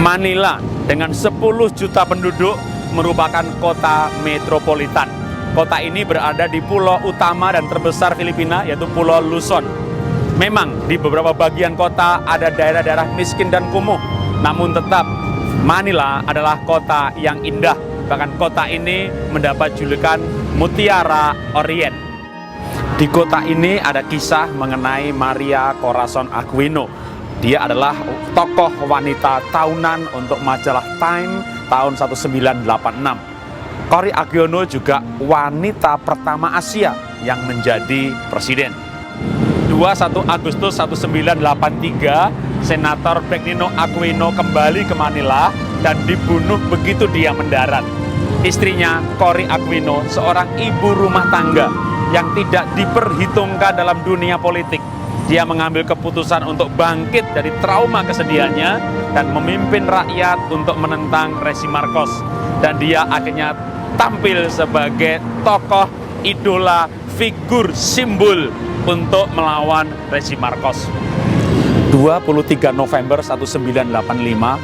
Manila dengan 10 juta penduduk merupakan kota metropolitan. Kota ini berada di pulau utama dan terbesar Filipina, yaitu Pulau Luzon. Memang di beberapa bagian kota ada daerah-daerah miskin dan kumuh, namun tetap Manila adalah kota yang indah. Bahkan kota ini mendapat julukan Mutiara Orient. Di kota ini ada kisah mengenai Maria Corazon Aquino. Dia adalah tokoh wanita tahunan untuk majalah Time tahun 1986. Cory Aquino juga wanita pertama Asia yang menjadi presiden. 21 Agustus 1983, Senator Benigno Aquino kembali ke Manila dan dibunuh begitu dia mendarat. Istrinya, Cory Aquino, seorang ibu rumah tangga yang tidak diperhitungkan dalam dunia politik. Dia mengambil keputusan untuk bangkit dari trauma kesedihannya dan memimpin rakyat untuk menentang rezim Marcos. Dan dia akhirnya tampil sebagai tokoh idola, figur simbol untuk melawan rezim Marcos. 23 November 1985,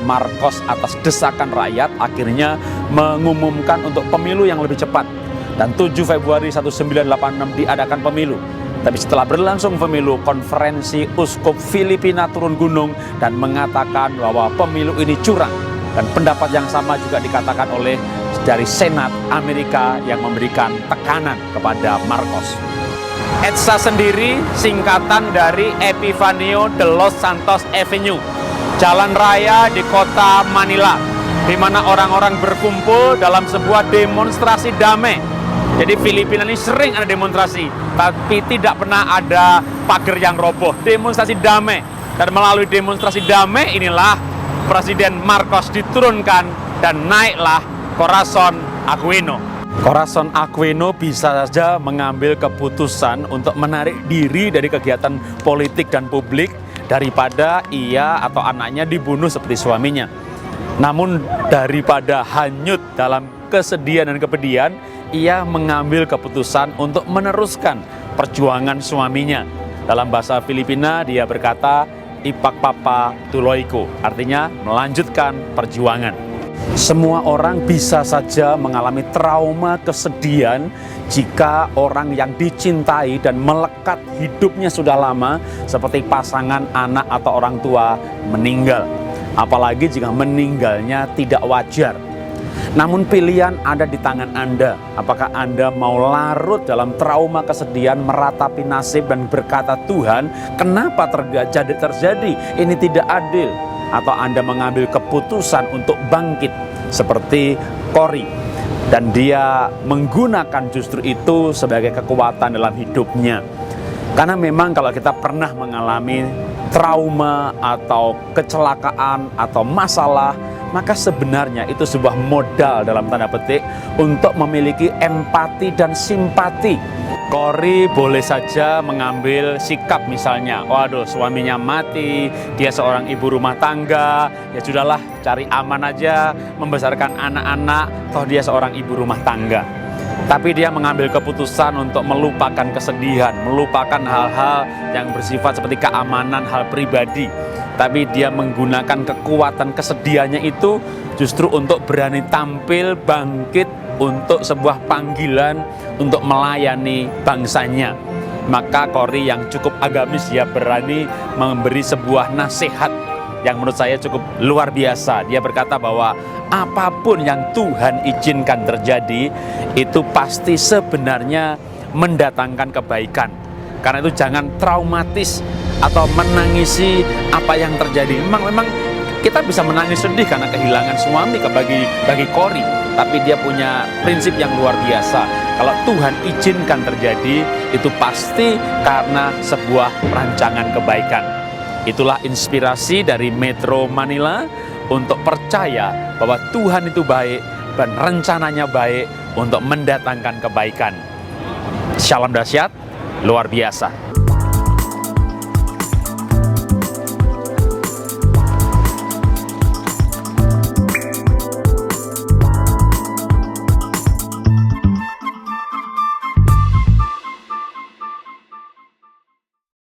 Marcos atas desakan rakyat akhirnya mengumumkan untuk pemilu yang lebih cepat. Dan 7 Februari 1986 diadakan pemilu. Tapi setelah berlangsung pemilu, konferensi uskup Filipina turun gunung dan mengatakan bahwa pemilu ini curang. Dan pendapat yang sama juga dikatakan oleh dari Senat Amerika yang memberikan tekanan kepada Marcos. EDSA sendiri singkatan dari Epifanio de los Santos Avenue, jalan raya di kota Manila, di mana orang-orang berkumpul dalam sebuah demonstrasi damai. Jadi Filipina ini sering ada demonstrasi, tapi tidak pernah ada pagar yang roboh. Demonstrasi damai, dan melalui demonstrasi damai inilah Presiden Marcos diturunkan dan naiklah Corazon Aquino. Corazon Aquino bisa saja mengambil keputusan untuk menarik diri dari kegiatan politik dan publik daripada ia atau anaknya dibunuh seperti suaminya. Namun daripada hanyut dalam kesedihan dan kepedihan, ia mengambil keputusan untuk meneruskan perjuangan suaminya. Dalam bahasa Filipina dia berkata, Ipagpapa tuloy ko, artinya melanjutkan perjuangan. Semua orang bisa saja mengalami trauma kesedihan jika orang yang dicintai dan melekat hidupnya sudah lama seperti pasangan, anak atau orang tua meninggal. Apalagi jika meninggalnya tidak wajar. Namun pilihan ada di tangan Anda. Apakah Anda mau larut dalam trauma kesedihan, meratapi nasib dan berkata, Tuhan, kenapa terjadi? Ini tidak adil. Atau Anda mengambil keputusan untuk bangkit seperti Cory. Dan dia menggunakan justru itu sebagai kekuatan dalam hidupnya. Karena memang kalau kita pernah mengalami trauma atau kecelakaan atau masalah, maka sebenarnya itu sebuah modal dalam tanda petik untuk memiliki empati dan simpati. Cory boleh saja mengambil sikap misalnya, waduh suaminya mati, dia seorang ibu rumah tangga, ya sudahlah cari aman aja, membesarkan anak-anak, toh dia seorang ibu rumah tangga. Tapi dia mengambil keputusan untuk melupakan kesedihan, melupakan hal-hal yang bersifat seperti keamanan, hal pribadi. Tapi dia menggunakan kekuatan kesedihannya itu justru untuk berani tampil, bangkit untuk sebuah panggilan untuk melayani bangsanya. Maka Cory yang cukup agamis, dia berani memberi sebuah nasihat yang menurut saya cukup luar biasa. Dia berkata bahwa apapun yang Tuhan izinkan terjadi itu pasti sebenarnya mendatangkan kebaikan. Karena itu jangan traumatis atau menangisi apa yang terjadi. Memang kita bisa menangis sedih karena kehilangan suami bagi Cory, tapi dia punya prinsip yang luar biasa. Kalau Tuhan izinkan terjadi, itu pasti karena sebuah rancangan kebaikan. Itulah inspirasi dari Metro Manila untuk percaya bahwa Tuhan itu baik dan rencananya baik untuk mendatangkan kebaikan. Shalom dahsyat, luar biasa.